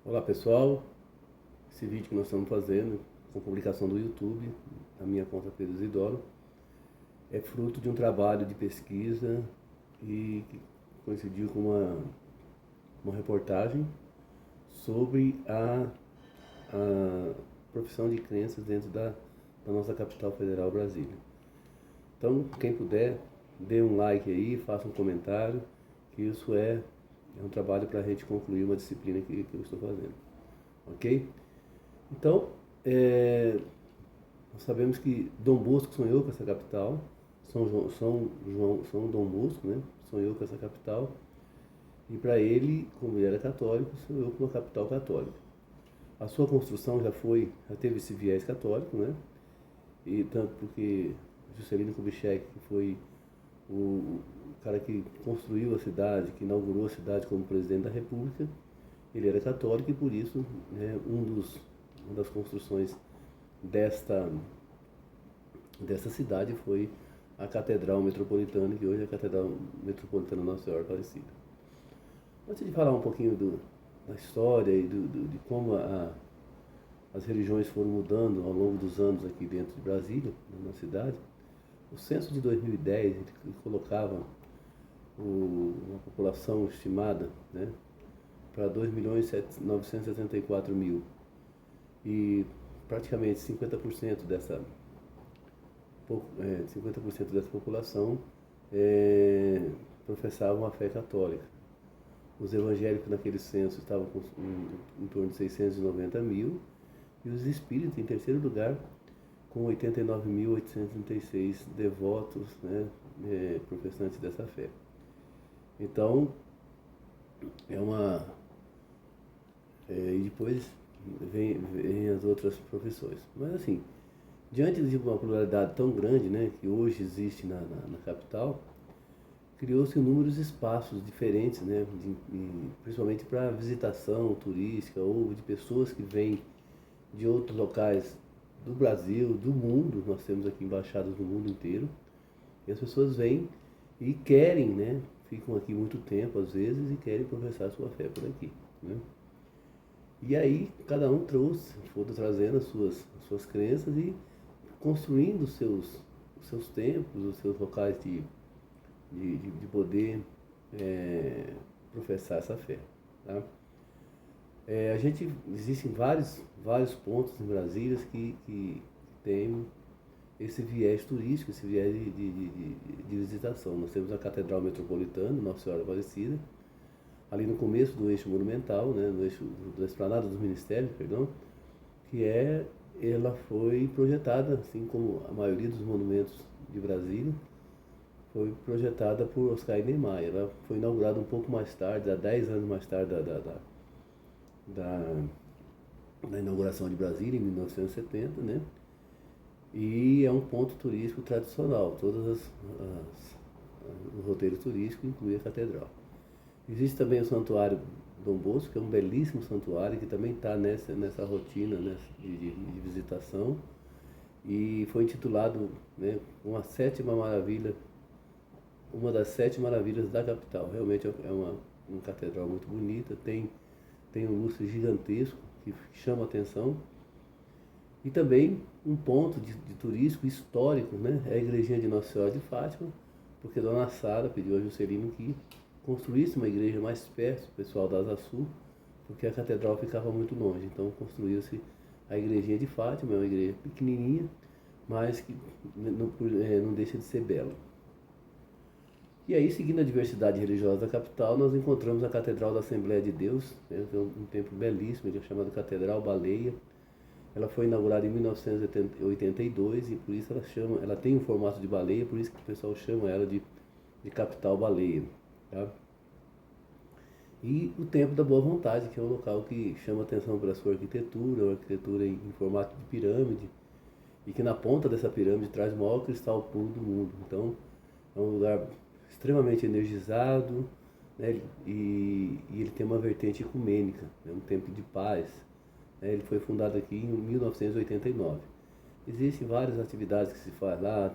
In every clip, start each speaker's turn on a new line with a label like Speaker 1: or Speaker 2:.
Speaker 1: Olá pessoal, esse vídeo que nós estamos fazendo com publicação do YouTube, na minha conta Pedro Isidoro, é fruto de um trabalho de pesquisa e que coincidiu com uma reportagem sobre a profissão de crenças dentro da nossa capital federal, Brasília. Então, quem puder, dê um like aí, faça um comentário, que isso é um trabalho para a gente concluir uma disciplina que eu estou fazendo, ok? Então, nós sabemos que Dom Bosco sonhou com essa capital, São Dom Bosco, né, sonhou com essa capital, e para ele, como ele era católico, sonhou com uma capital católica. A sua construção já teve esse viés católico, né, e tanto porque Juscelino Kubitschek, que foi o cara que construiu a cidade, que inaugurou a cidade como presidente da República, ele era católico e por isso, né, uma das construções desta cidade foi a Catedral Metropolitana, que hoje é a Catedral Metropolitana Nossa Senhora Aparecida. Antes de falar um pouquinho da história e de como as religiões foram mudando ao longo dos anos aqui dentro de Brasília, na cidade, o censo de 2010 ele colocava uma população estimada, né, para 2.974.000 e praticamente 50% dessa população professavam a fé católica. Os evangélicos naquele censo estavam em torno de 690 mil e os espíritas em terceiro lugar com 89.836 devotos, né, professantes dessa fé. Então, e depois vem as outras profissões. Mas assim, diante de uma pluralidade tão grande, né, que hoje existe na capital, criou-se inúmeros espaços diferentes, né, principalmente para visitação turística ou de pessoas que vêm de outros locais do Brasil, do mundo. Nós temos aqui embaixadas no mundo inteiro, e as pessoas vêm e querem, né, ficam aqui muito tempo às vezes e querem professar sua fé por aqui, né? E aí cada um foi trazendo as suas crenças e construindo os seus templos, os seus locais de poder professar essa fé, tá? Existem vários pontos em Brasília que tem esse viés turístico, esse viés de visitação. Nós temos a Catedral Metropolitana, Nossa Senhora Aparecida, ali no começo do eixo monumental, né, no eixo da esplanada dos ministérios, perdão, ela foi projetada, assim como a maioria dos monumentos de Brasília, foi projetada por Oscar Niemeyer. Ela foi inaugurada um pouco mais tarde, há 10 anos mais tarde da inauguração de Brasília, em 1970, né? E é um ponto turístico tradicional. O roteiro turístico inclui a catedral. Existe também o Santuário Dom Bosco, que é um belíssimo santuário que também está nessa rotina, né, de visitação, e foi intitulado, né, uma das sete maravilhas da capital. Realmente é uma catedral muito bonita, tem um lustre gigantesco que chama a atenção. E também um ponto de turístico histórico, né, é a igrejinha de Nossa Senhora de Fátima, porque Dona Sara pediu a Juscelino que construísse uma igreja mais perto do pessoal da Asa Sul, porque a catedral ficava muito longe. Então construiu-se a igrejinha de Fátima, é uma igreja pequenininha, mas que não deixa de ser bela. E aí, seguindo a diversidade religiosa da capital, nós encontramos a Catedral da Assembleia de Deus, né, que é um templo belíssimo, que é chamado Catedral Baleia. Ela foi inaugurada em 1982 e por isso ela tem um formato de baleia, por isso que o pessoal chama ela de Capital Baleia, tá? E o Templo da Boa Vontade, que é um local que chama atenção pela sua arquitetura, uma arquitetura em formato de pirâmide, e que na ponta dessa pirâmide traz o maior cristal puro do mundo. Então, é um lugar extremamente energizado, né, e ele tem uma vertente ecumênica, é um templo de paz. Ele foi fundado aqui em 1989. Existem várias atividades que se faz lá,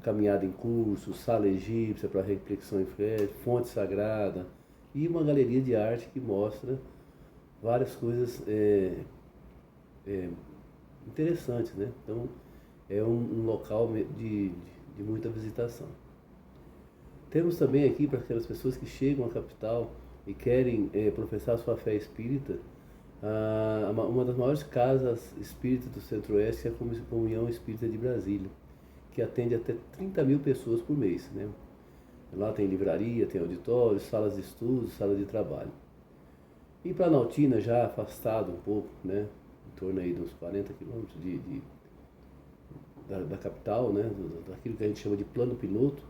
Speaker 1: caminhada em curso, sala egípcia para reflexão em fé, fonte sagrada e uma galeria de arte que mostra várias coisas interessantes, né? Então é um local de muita visitação. Temos também aqui, para aquelas pessoas que chegam à capital e querem professar sua fé espírita, uma das maiores casas espíritas do Centro-Oeste é a Comunhão Espírita de Brasília, que atende até 30 mil pessoas por mês, né? Lá tem livraria, tem auditórios, salas de estudos, sala de trabalho. E Planaltina, já afastado um pouco, né, em torno aí dos 40 quilômetros da capital, né, daquilo que a gente chama de plano piloto,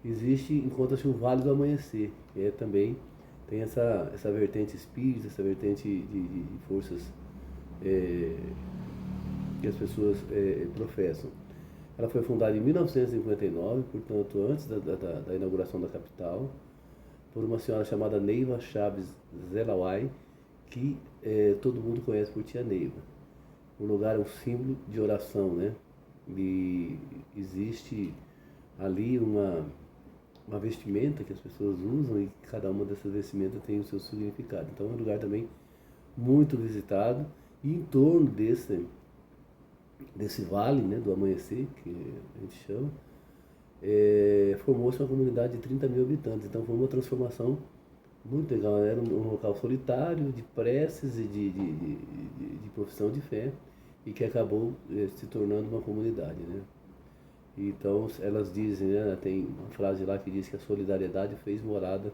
Speaker 1: encontra-se o Vale do Amanhecer, que também tem essa vertente espírita, essa vertente de forças que as pessoas professam. Ela foi fundada em 1959, portanto, antes da inauguração da capital, por uma senhora chamada Neiva Chaves Zelawai, que todo mundo conhece por Tia Neiva. O lugar é um símbolo de oração, né? E existe ali uma vestimenta que as pessoas usam e cada uma dessas vestimentas tem o seu significado. Então é um lugar também muito visitado, e em torno desse vale, né, do amanhecer, que a gente chama, formou-se uma comunidade de 30 mil habitantes. Então foi uma transformação muito legal. Era um local solitário, de preces e de profissão de fé, e que acabou se tornando uma comunidade, né? Então elas dizem, né, tem uma frase lá que diz que a solidariedade fez morada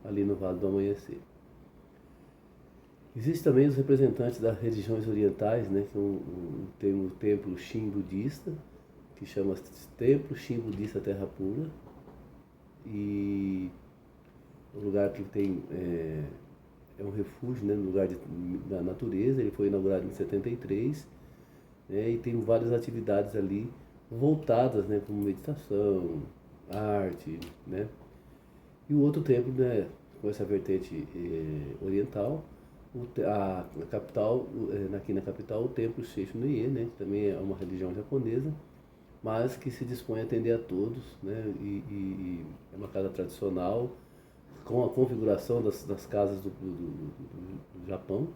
Speaker 1: ali no Vale do Amanhecer. Existem também os representantes das religiões orientais, né, que tem um templo Shin budista, que chama Templo Shin Budista Terra Pura, e o lugar que tem é um refúgio, né, no lugar da natureza. Ele foi inaugurado em 73, né, e tem várias atividades ali voltadas, né, como meditação, arte, né. E o outro templo, né, com essa vertente oriental, a capital, aqui na capital, o templo Seisho-no-ie, né, que também é uma religião japonesa, mas que se dispõe a atender a todos, né, e é uma casa tradicional, com a configuração das casas do Japão.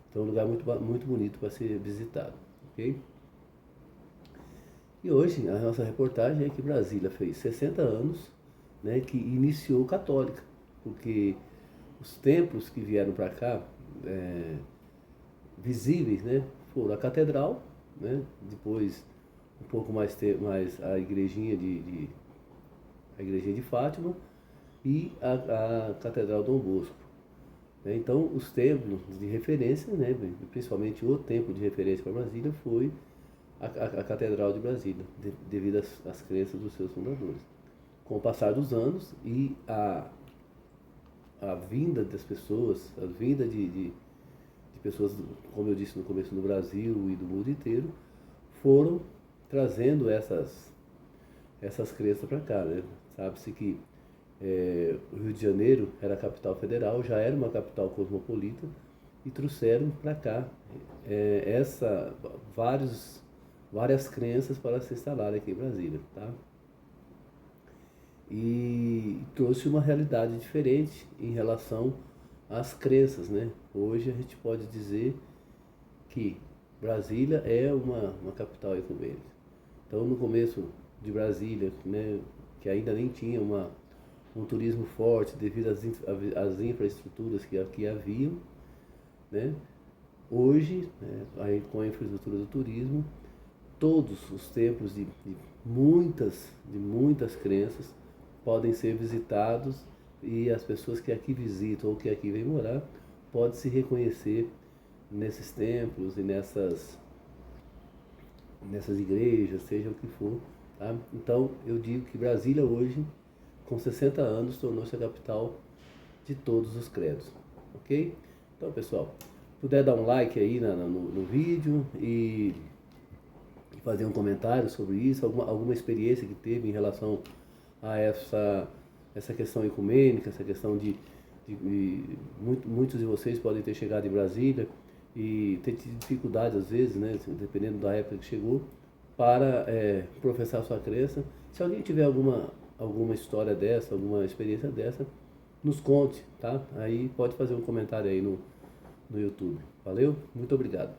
Speaker 1: Então é um lugar muito bonito para ser visitado, ok? E hoje a nossa reportagem é que Brasília fez 60 anos, né, que iniciou católica, porque os templos que vieram para cá, visíveis, né, foram a catedral, né, depois um pouco mais a igrejinha a igrejinha de Fátima e a Catedral Dom Bosco. Então os templos de referência, né, principalmente o templo de referência para Brasília foi a Catedral de Brasília, devido às crenças dos seus fundadores. Com o passar dos anos e a vinda das pessoas, a vinda de pessoas, como eu disse no começo, do Brasil e do mundo inteiro, foram trazendo essas crenças para cá, né? Sabe-se que o Rio de Janeiro era a capital federal, já era uma capital cosmopolita, e trouxeram para cá várias crenças para se instalar aqui em Brasília, tá? E trouxe uma realidade diferente em relação às crenças, né? Hoje a gente pode dizer que Brasília é uma capital ecumênica. Então, no começo de Brasília, né, que ainda nem tinha um turismo forte devido às infraestruturas que aqui haviam, né? Hoje, né, com a infraestrutura do turismo, todos os templos de muitas crenças podem ser visitados, e as pessoas que aqui visitam ou que aqui vêm morar podem se reconhecer nesses templos e nessas igrejas, seja o que for, tá? Então eu digo que Brasília hoje, com 60 anos, tornou-se a capital de todos os credos, ok? Então, pessoal, puder dar um like aí no vídeo e fazer um comentário sobre isso, alguma experiência que teve em relação a essa questão ecumênica, essa questão muitos de vocês podem ter chegado em Brasília e ter tido dificuldade às vezes, né, dependendo da época que chegou, para professar sua crença. Se alguém tiver alguma história dessa, alguma experiência dessa, nos conte, tá? Aí pode fazer um comentário aí no no YouTube. Valeu? Muito obrigado.